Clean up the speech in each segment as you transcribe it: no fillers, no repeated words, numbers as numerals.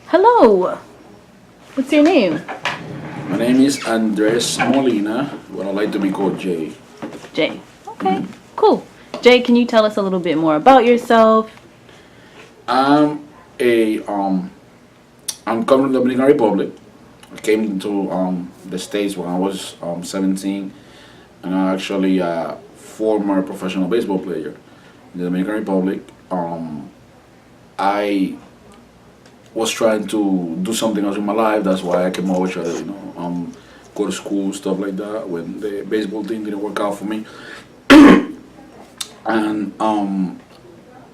Hello. What's your name? My name is Andres Molina, but I like to be called Jay. Jay. Okay. Cool. Jay, can you tell us a little bit more about yourself? I'm a I'm coming from the Dominican Republic. I came to the States when I was 17, and I'm actually a former professional baseball player in the Dominican Republic. I was trying to do something else in my life. That's why I came over to go to school, stuff like that. When the baseball team didn't work out for me, and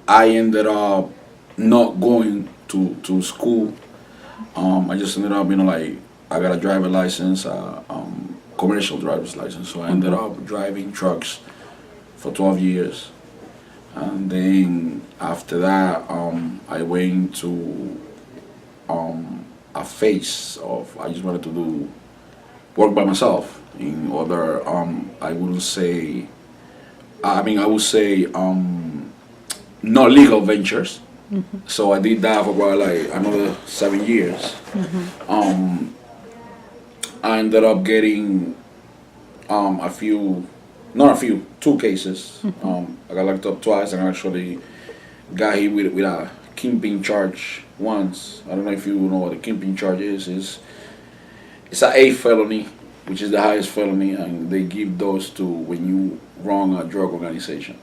I ended up not going to school. I just ended up, like, I got a driver license, commercial driver's license. So I ended up driving trucks for 12 years. And then after that, I went to a phase of I just wanted to do work by myself in other, I wouldn't say, I would say, not legal ventures. So I did that for about like another 7 years. I ended up getting a few, not a few, two cases. I got locked up twice and actually got hit with a kimping charge once. I don't know if you know what a kimping charge is. It's a felony, which is the highest felony, and they give those to when you run a drug organization.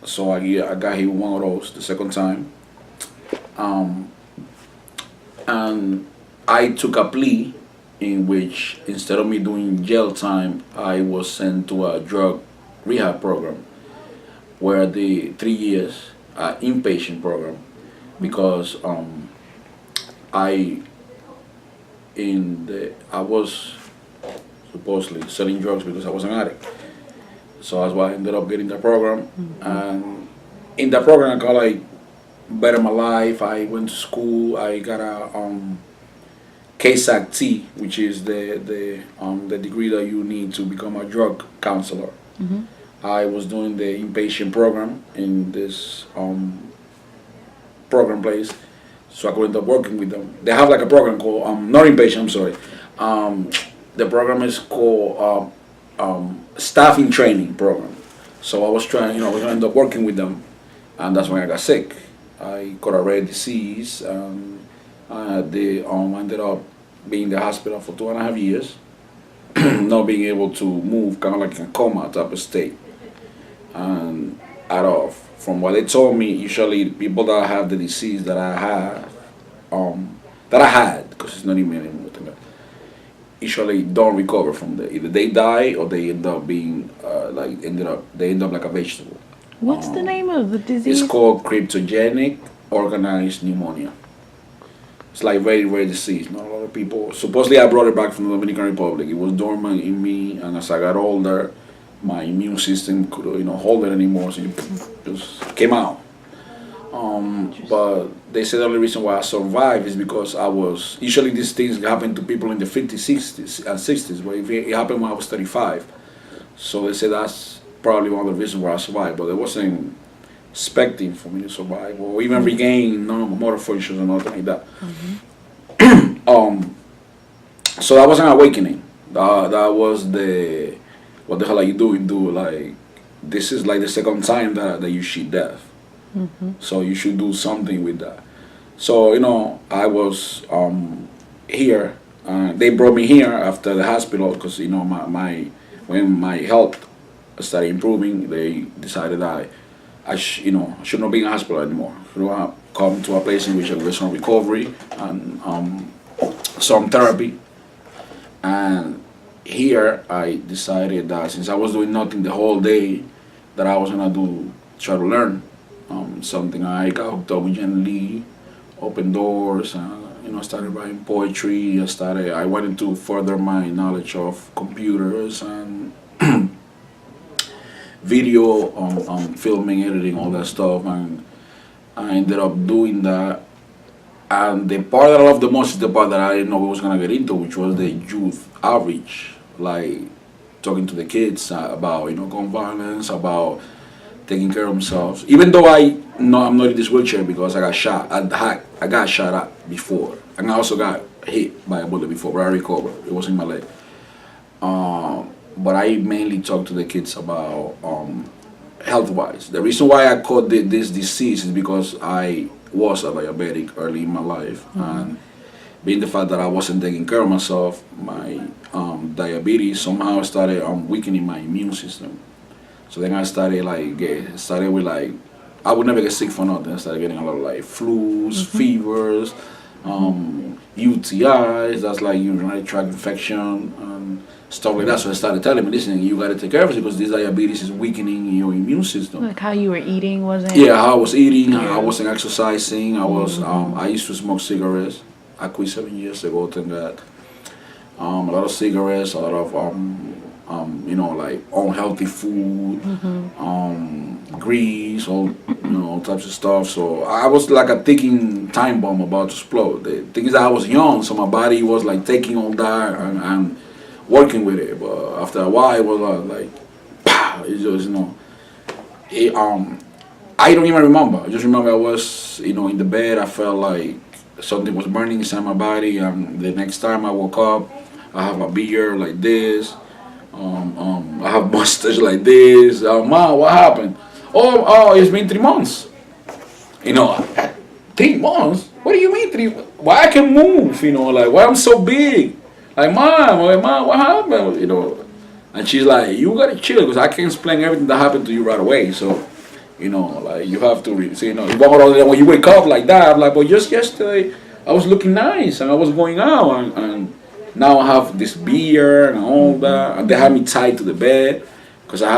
So I got hit with one of those the second time. Um, and I took a plea in which instead of me doing jail time, I was sent to a drug rehab program where the 3 years inpatient program because I I was supposedly selling drugs because I was an addict. So that's why I ended up getting that program. And in that program, I got like better my life. I went to school. I got a KSAC-T, which is the degree that you need to become a drug counselor. I was doing the inpatient program in this program place, so I could end up working with them. They have like a program called not inpatient. I'm sorry. The program is called staffing training program. So I was trying, I was gonna end up working with them, and that's when I got sick. I got a rare disease. I ended up being in the hospital for 2.5 years, not being able to move, kind of like in a coma type of state. And from what they told me, usually people that have the disease that I have, that I had, because it's not even anymore, usually don't recover from that. Either they die or they end up being they end up like a vegetable. What's the name of the It's disease? called cryptogenic organized pneumonia. It's like very rare disease. Not a lot of people. Supposedly, I brought it back from the Dominican Republic. It was dormant in me, and as I got older, my immune system could, hold it anymore, so it just came out. But they said the only reason why I survived is because I was. Usually, these things happen to people in the 50s, 60s, and 60s, but it happened when I was 35. So they said that's probably one of the reasons why I survived, but it wasn't expecting for me to survive or even regain normal motor functions or nothing like that. Um, so that was an awakening. That was the what the hell are you doing? Like this is like the second time that you shit death. So you should do something with that. So I was here. They brought me here after the hospital because my when my health started improving, they decided I should not be in a hospital anymore. Should have come to a place in which I was on recovery and some therapy. And here I decided that since I was doing nothing the whole day, that I was gonna try to learn something. I got hooked up with Jen Lee, opened doors. Started writing poetry. I wanted to further my knowledge of computers and video, filming, editing, all that stuff, and I ended up doing that. And the part that I loved the most is the part that I didn't know we was gonna get into, which was the youth outreach, like talking to the kids about gun violence, about taking care of themselves. Even though I no, I'm not in this wheelchair because I got shot. I got shot at before, and I also got hit by a bullet before, but I recovered. It was in my leg. But I mainly talk to the kids about health wise. The reason why I caught this disease is because I was a diabetic early in my life, and being the fact that I wasn't taking care of myself, my diabetes somehow started weakening my immune system. So then I started started with like I would never get sick for nothing. I started getting a lot of like flus, fevers, UTIs. That's like urinary tract infection and stuff like that. So I started telling me, listen, you got to take care of it because this diabetes is weakening your immune system. Like how you were eating, wasn't? Yeah, how I was eating. Yeah. I wasn't exercising. I was. I used to smoke cigarettes. I quit 7 years ago. Thank God. A lot of cigarettes, a lot of like unhealthy food, grease, all types of stuff. So I was like a ticking time bomb about to explode. The thing is that I was young, so my body was like taking all that and working with it. But after a while, it was like, pow, it just it, I don't even remember. I just remember I was in the bed. I felt like something was burning inside my body, and the next time I woke up, I have a beard like this. I have mustache like this. Ma, what happened? Oh, it's been 3 months. 3 months? What do you mean 3? Why I can move? Like why I'm so big? Like mom, what happened? And she's like, you gotta chill because I can't explain everything that happened to you right away. So, like you have to, when you wake up like that, I'm like, well, just yesterday I was looking nice and I was going out and now I have this beer and all that, and they had me tied to the bed because I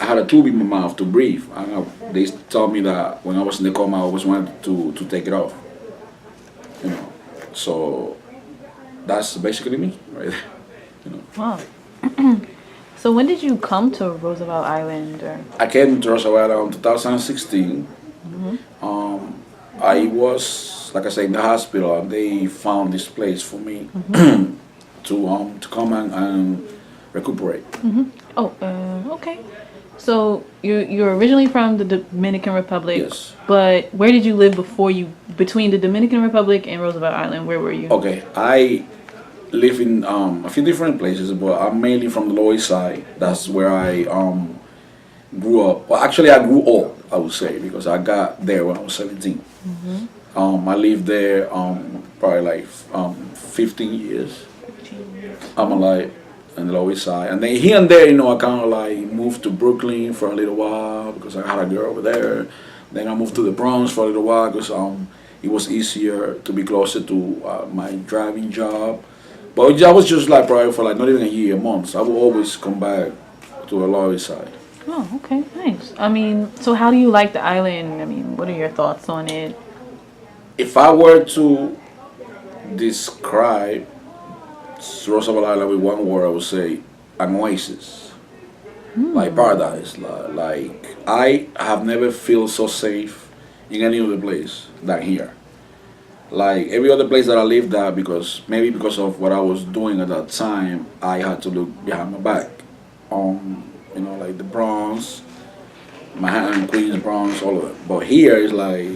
had a tube in my mouth to breathe. And they told me that when I was in the coma, I always wanted to take it off. So that's basically me, right there. Wow. So when did you come to Roosevelt Island? Or? I came to Roosevelt in 2016. I was, like I said, in the hospital, and they found this place for me to come and recuperate. Oh, okay. So you're originally from the Dominican Republic. Yes. But where did you live between the Dominican Republic and Roosevelt Island? Where were you? Okay, I live in a few different places, but I'm mainly from the Lower East Side. That's where I grew up. Well, actually, I grew old, I would say, because I got there when I was 17. I lived there probably like 15 years. I'm alive in the Lower East Side. And then here and there, I kind of like moved to Brooklyn for a little while because I had a girl over there. Then I moved to the Bronx for a little while because it was easier to be closer to my driving job. But I was just like probably for like not even a year, months. I would always come back to the Lower East Side. Oh, okay, nice. I mean, so how do you like the island? I mean, what are your thoughts on it? If I were to describe Roosevelt Island with one word, I would say an oasis, like paradise. Like I have never felt so safe in any other place than here. Like every other place that I lived at, because of what I was doing at that time, I had to look behind my back. Like the Bronx, Manhattan, Queens, Bronx, all of it. But here it's like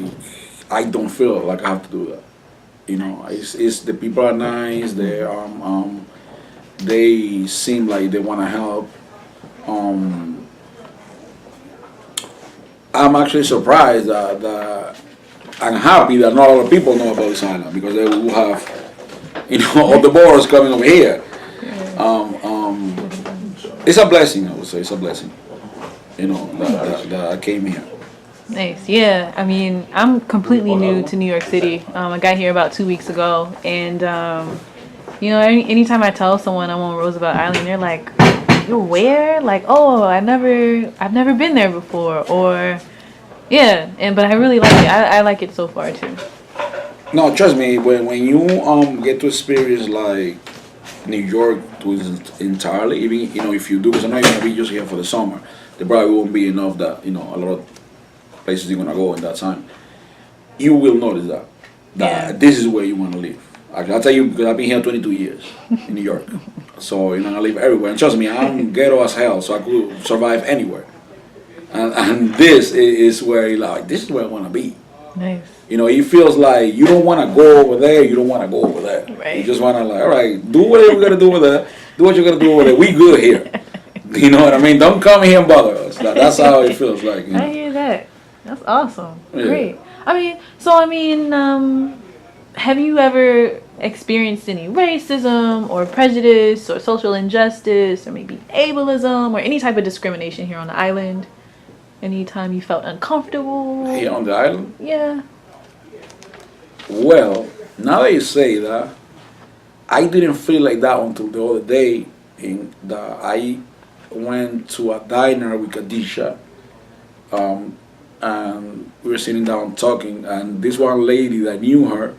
I don't feel like I have to do that. It's the people are nice. They seem like they want to help. I'm actually surprised that I'm happy that not a lot of people know about this island because they will have, all the boroughs coming over here. It's a blessing, I would say. It's a blessing, that I came here. Nice. Yeah. I mean, I'm completely new to New York City. I got here about 2 weeks ago, and anytime I tell someone I'm on Roosevelt Island, they're like, "You're where?" Like, "Oh, I've never been there before," or yeah. But I really like it. I like it so far too. No, trust me. When you get to experience like New York entirely, even if you do, because I'm not gonna be just here for the summer. There probably won't be enough that a lot of places you're gonna go in that time. You will notice that this is where you want to live. I'll tell you because I've been here 22 years in New York, so I live everywhere. And trust me, I'm ghetto as hell, so I could survive anywhere. and this is where he like, this is where I want to be. Nice. You know, he feels like you don't want to go over there, you don't want to go over there. Right. You just want to like, all right, do whatever you got to do over there, do what you got to do over there. We good here. You know what I mean? Don't come here and bother us. That's how it feels like. You know? I hear that. That's awesome. Yeah. Great. Have you ever experienced any racism or prejudice or social injustice or maybe ableism or any type of discrimination here on the island? Anytime you felt uncomfortable? Here on the island? Yeah. Well, now that you say that, I didn't feel like that until the other day. I went to a diner with Khadijah, and we were sitting down talking, and this one lady that knew her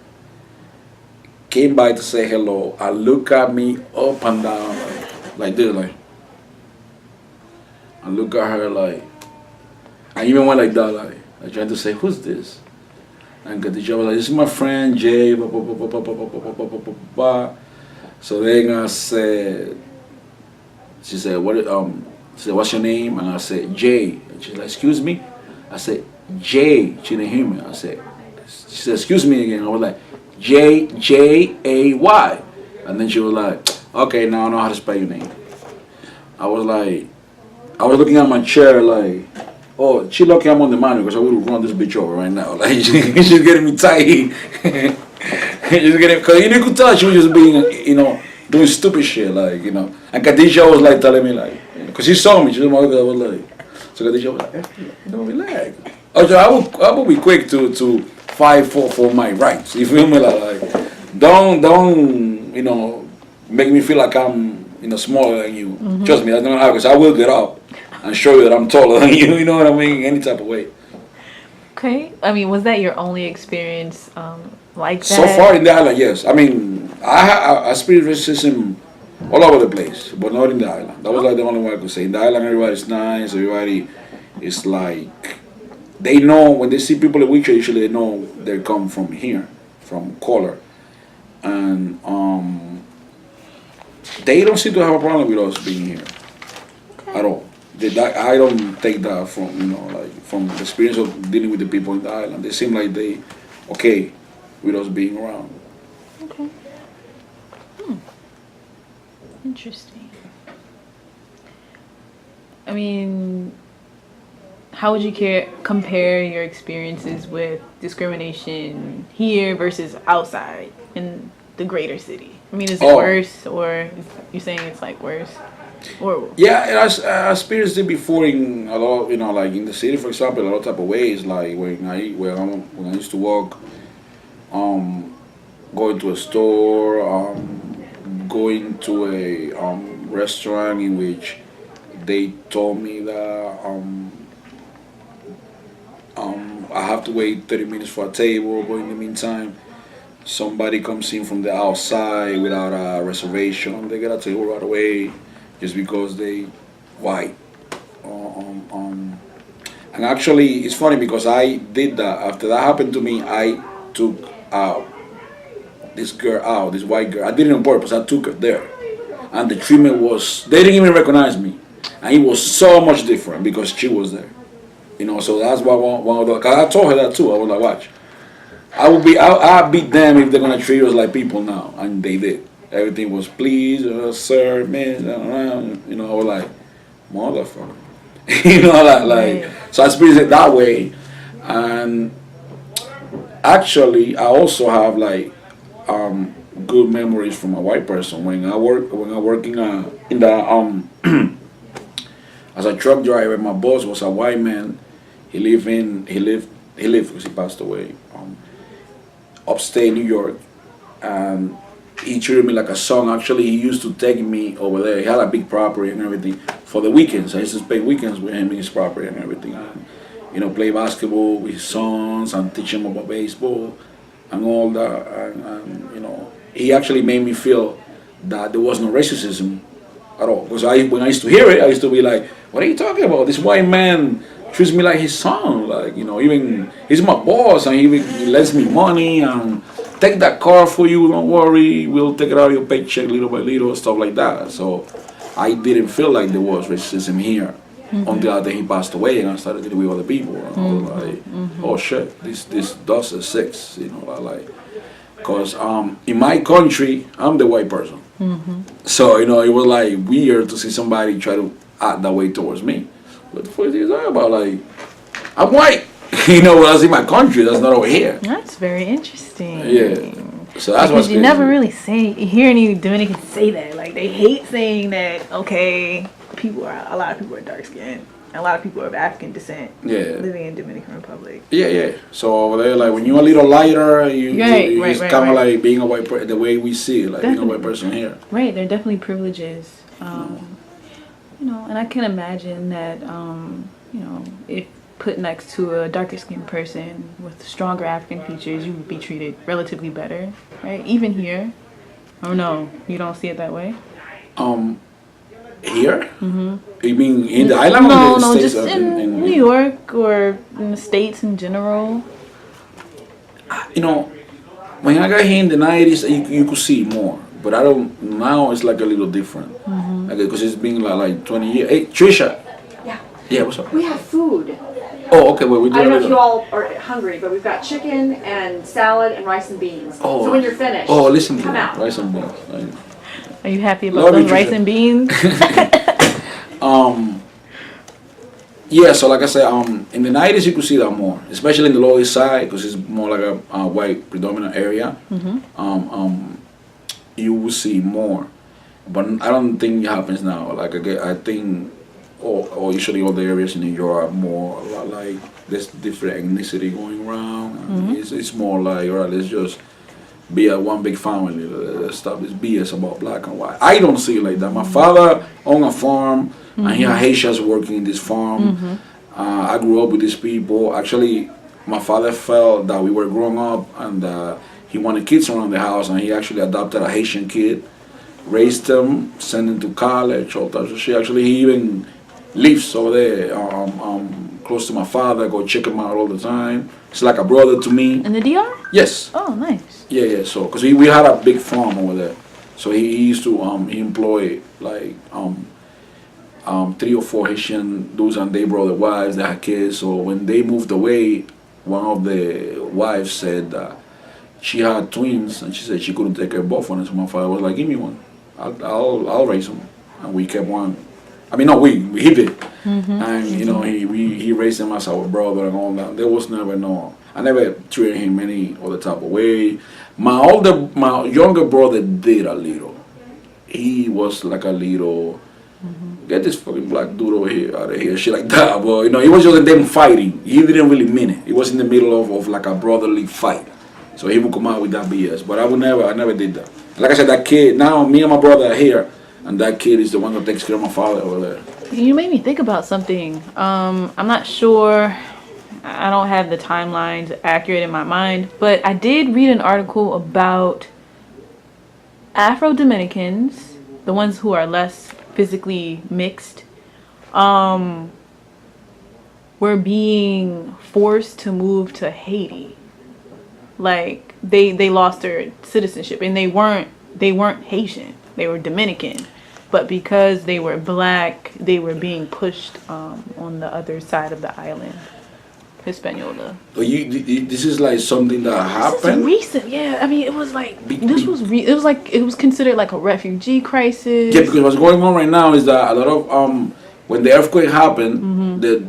came by to say hello and look at me up and down like this, like, and look at her like, I even went like that, like, I tried to say, who's this? And Khadijah was like, this is my friend Jay, blah, blah, blah, blah, blah, blah, blah, blah, blah, blah, blah, blah. So then I said, she said, she said, what's your name? And I said, Jay. And she's like, excuse me? I said, Jay. She didn't hear me. She said, excuse me again. I was like, Jay. And then she was like, okay, now I know how to spell your name. I was looking at my chair like, oh, she lucky I'm on the manual because I would have run this bitch over right now. Like, she's getting me tight. Because you could tell she was just being, doing stupid shit, like, And Khadijah was like telling me, like, because she saw me, she was like, so Khadijah was like, relax. I would be quick to fight for my rights. You feel me? Like don't, make me feel like I'm, smaller than you. Mm-hmm. Trust me, that's not how, because I will get up and show you that I'm taller than you. You know what I mean? Any type of way. Okay. Was that your only experience like that? So far in the island, yes. I experienced racism all over the place, but not in the island. That was like the only one I could say. In the island, everybody's nice. Everybody is like, they know when they see people in wheelchair, usually they know they come from here, from color, and they don't seem to have a problem with us being here at all. I don't take that from from the experience of dealing with the people in the island. They seem like they okay with us being around. Okay. Interesting. How would you compare your experiences with discrimination here versus outside in the greater city? Is it worse, or you're saying it's like worse? Or yeah, I experienced it before in a lot, like in the city, for example, a lot of type of ways. Like when I used to work, going to a store, going to a restaurant in which they told me that I have to wait 30 minutes for a table, but in the meantime, somebody comes in from the outside without a reservation, they get a table right away just because they white. And actually, it's funny because I did that. After that happened to me, I took this white girl. I did it on purpose. I took her there, and the treatment was, they didn't even recognize me, and it was so much different because she was there. So that's why one of the, cause I told her that too. I was like, watch, I'll beat them if they're gonna treat us like people now, and they did. Everything was please, sir, man, I was like, motherfucker, like. So I experienced it that way, and actually, I also have like good memories from a white person when I work in the as a truck driver. My boss was a white man. He lived because he passed away, upstate New York, and he treated me like a son. Actually, he used to take me over there. He had a big property and everything for the weekends. I used to spend weekends with him in his property and everything, and play basketball with his sons and teach him about baseball and all that. And he actually made me feel that there was no racism at all. Because when I used to hear it, I used to be like, "What are you talking about? This white man treats me like his son. Like, even he's my boss, and he lends me money and take that car for you. Don't worry, we'll take it out of your paycheck little by little, stuff like that." So I didn't feel like there was racism here until I think he passed away and I started dealing with other people. And I was like, oh shit, this does exist, because in my country, I'm the white person. So, it was like weird to see somebody try to act that way towards me. What the fuck is he talking about? Like, I'm white. When I see my country, that's not over here. That's very interesting. Yeah. So that's because you never really hear any Dominicans say that. Like, they hate saying that, okay, a lot of people are dark skinned. A lot of people are of African descent living in Dominican Republic. Yeah. So over there, like, when you're a little lighter, it's kind of like being a white person, the way we see it, like being a white person here. Right, there are definitely privileges. And I can imagine that, if put next to a darker skinned person with stronger African features, you would be treated relatively better, right? Even here. Oh no, you don't see it that way? Here? You mean in the island or in the States? No, just in New York or in the States in general. When I got here in the 90s, you could see more. But I don't, now it's like a little different. Because it's been like 20 years. Hey, Trisha. Yeah. Yeah, what's up? We have food. Oh, okay. Well, we do. I don't know if you all are hungry, but we've got chicken and salad and rice and beans. Oh. So when you're finished, listen to come that. out. Rice and beans. Are you happy about those rice and beans? Yeah, so like I said, in the 90s you could see that more, especially in the Lower East Side, because it's more like a white predominant area. You will see more, but I don't think it happens now. Like I think, or usually all the areas in New York are more like there's different ethnicity going around. And it's more like, all right, let's just be a one big family. Let's stop this BS about black and white. I don't see it like that. My father owned a farm, and he had Haitians working in this farm. I grew up with these people. Actually, my father felt that we were growing up, and he wanted kids around the house, and he actually adopted a Haitian kid, raised them, sent him to college, all types of shit. Actually, he even lives over there, close to my father. Go check him out all the time. It's like a brother to me. In the DR? Yes. Oh, nice. Yeah. So, because we had a big farm over there, so he used to he employed like 3 or 4 Haitian dudes, and they brought their wives. They had kids. So when they moved away, one of the wives said she had twins, and she said she couldn't take care of both of them. So my father was like, "Give me one. I'll raise them." And we kept one. I mean, no, he did. And he raised him as our brother and all that. There was never I never treated him any other type of way. My younger brother did a little. He was like a little, get this fucking black dude over here, out of here, shit like that. But it was just them fighting. He didn't really mean it. It was in the middle of like a brotherly fight. So he would come out with that BS. But I never did that. Like I said, that kid, now me and my brother are here, and that kid is the one that takes care of my father over there. You made me think about something. I'm not sure. I don't have the timelines accurate in my mind, but I did read an article about Afro-Dominicans, the ones who are less physically mixed, were being forced to move to Haiti. Like they lost their citizenship, and they weren't Haitian. They were Dominican. But because they were black, they were being pushed on the other side of the island, Hispaniola. So this is like something that happened? Recent, yeah. I mean, it was like it was considered like a refugee crisis. Yeah, because what's going on right now is that a lot of when the earthquake happened, the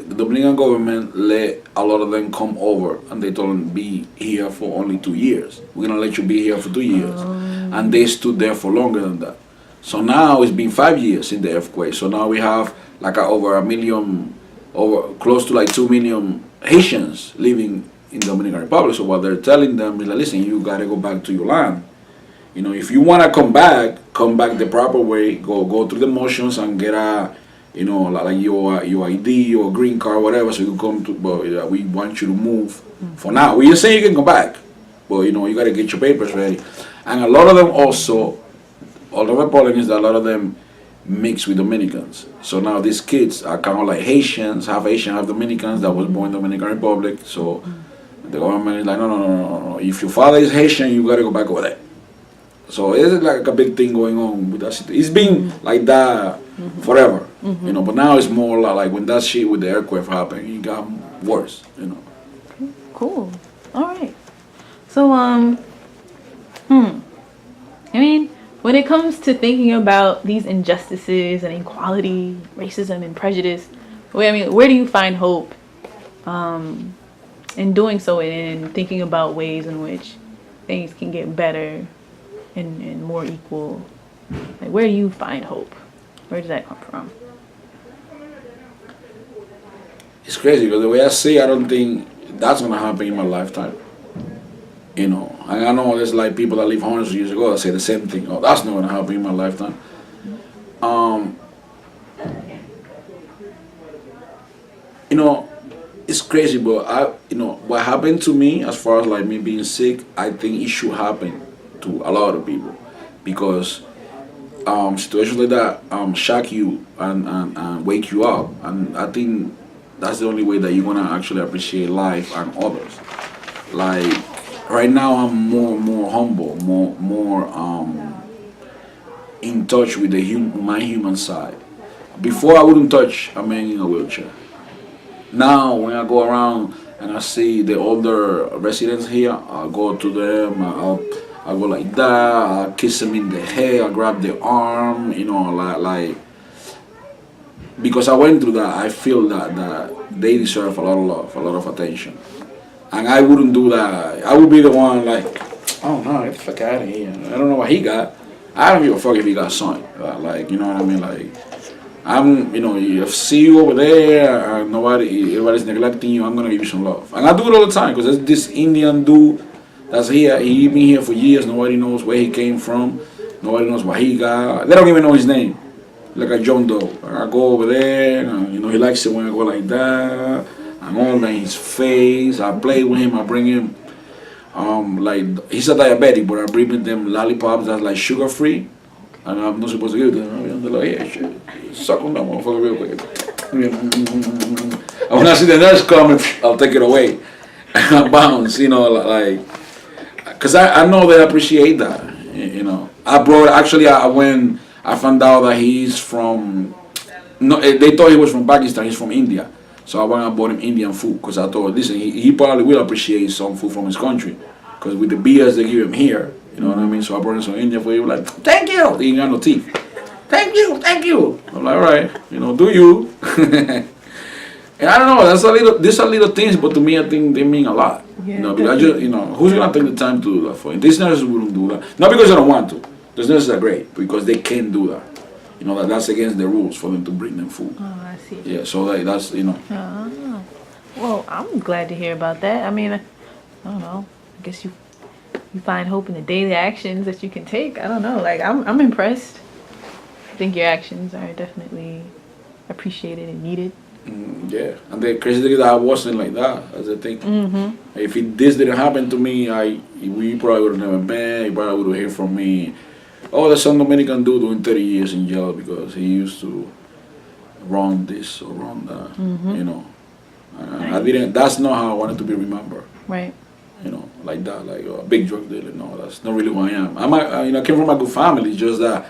Dominican government let a lot of them come over, and they told them be here for only 2 years. We're gonna let you be here for 2 years, and they stood there for longer than that. So now it's been 5 years in the earthquake. So now we have like over close to like 2 million Haitians living in Dominican Republic. So what they're telling them is like, listen, you gotta go back to your land. If you wanna come back the proper way. Go through the motions and get like your ID, your green card, whatever. So you come to. But we want you to move. For now, we just say you can come back, but you gotta get your papers ready. And a lot of them also. All the problem is that a lot of them mix with Dominicans. So now these kids are kind of like Haitians, half Haitian, half Dominicans that was born in the Dominican Republic. So the government is like, no. If your father is Haitian, you gotta go back over there. So it's like a big thing going on with that. It's been like that forever. You know, but now it's more like when that shit with the aircraft happened, it got worse. You know. Cool. All right. So I mean, when it comes to thinking about these injustices and inequality, racism and prejudice, where do you find hope in doing so and in thinking about ways in which things can get better and more equal? Like, where do you find hope? Where does that come from? It's crazy because the way I see, I don't think that's gonna happen in my lifetime. You know, and I know there's like people that live hundreds of years ago that say the same thing. Oh, that's not gonna happen in my lifetime. You know, it's crazy, but you know, what happened to me as far as like me being sick, I think it should happen to a lot of people because situations like that shock you and wake you up, and I think that's the only way that you're gonna actually appreciate life and others. Like right now, I'm more humble, more in touch with my human side. Before I wouldn't touch a man in a wheelchair. Now when I go around and I see the older residents here, I go to them. I go like that. I kiss them in the head. I grab their arm. You know, like because I went through that. I feel that they deserve a lot of love, a lot of attention, and I wouldn't do that. I would be the one like, oh no, get the fuck out of here. I don't know what he got. I don't give a fuck if he got something. Like, you know what I mean? Like, you know, if see you over there and everybody's neglecting you, I'm gonna give you some love. And I do it all the time because there's this Indian dude that's here. He been here for years. Nobody knows where he came from. Nobody knows what he got. They don't even know his name. Like a John Doe. I go over there, and, you know, he likes it when I go like that. I'm all in his face. I play with him. I bring him. Like he's a diabetic, but I bring him them lollipops that's like sugar free. And I'm not supposed to give them. I'm like, yeah, shit. Suck on that motherfucker real quick. And when I see the nurse coming, I'll take it away. And I bounce, you know, like, because I know they appreciate that, you know. When I found out that he's from, no, they thought he was from Pakistan, he's from India. So I went and bought him Indian food because I thought, listen, he probably will appreciate some food from his country. Because with the beers they give him here, you know what I mean? So I brought him some Indian food. He was like, thank you. He ain't got no teeth. Thank you. I'm like, all right, you know, do you? And I don't know, these are little things, but to me, I think they mean a lot. Yeah, you know, because I just, you know, who's gonna take the time to do that for you? These nurses wouldn't do that. Not because they don't want to. These nurses are great because they can do that. You know, that's against the rules for them to bring them food. Oh, I see. Yeah, so like, that's, you know. Well, I'm glad to hear about that. I mean, I don't know. I guess you find hope in the daily actions that you can take. I don't know. Like, I'm impressed. I think your actions are definitely appreciated and needed. Yeah, and the crazy thing is that I wasn't like that. That's the thing. If this didn't happen to me, we probably would have never met. He probably would have heard from me. Oh, there's some Dominican dude doing 30 years in jail because he used to run this or run that. You know, I didn't. That's not how I wanted to be remembered. Right. You know, like that, like a big drug dealer. No, that's not really who I am. I came from a good family. Just that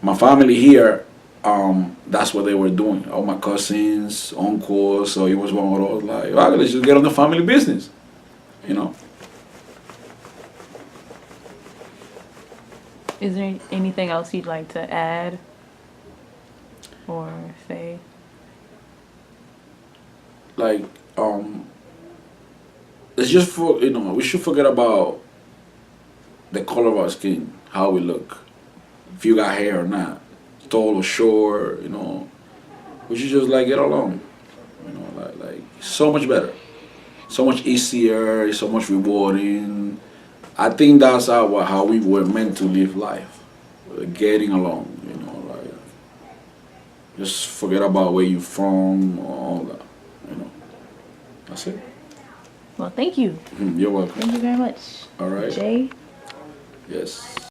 my family here. That's what they were doing. All my cousins, uncles, so it was one of those like, well, let's just get on the family business, you know. Is there anything else you'd like to add or say? Like, it's just we should forget about the color of our skin, how we look, if you got hair or not. Tall or short, you know, we should just like get along, you know, like so much better, so much easier, so much rewarding. I think that's how we were meant to live life, getting along, you know, like just forget about where you're from, all that, you know. That's it. Well, thank you. You're welcome. Thank you very much. All right. Jay. Yes.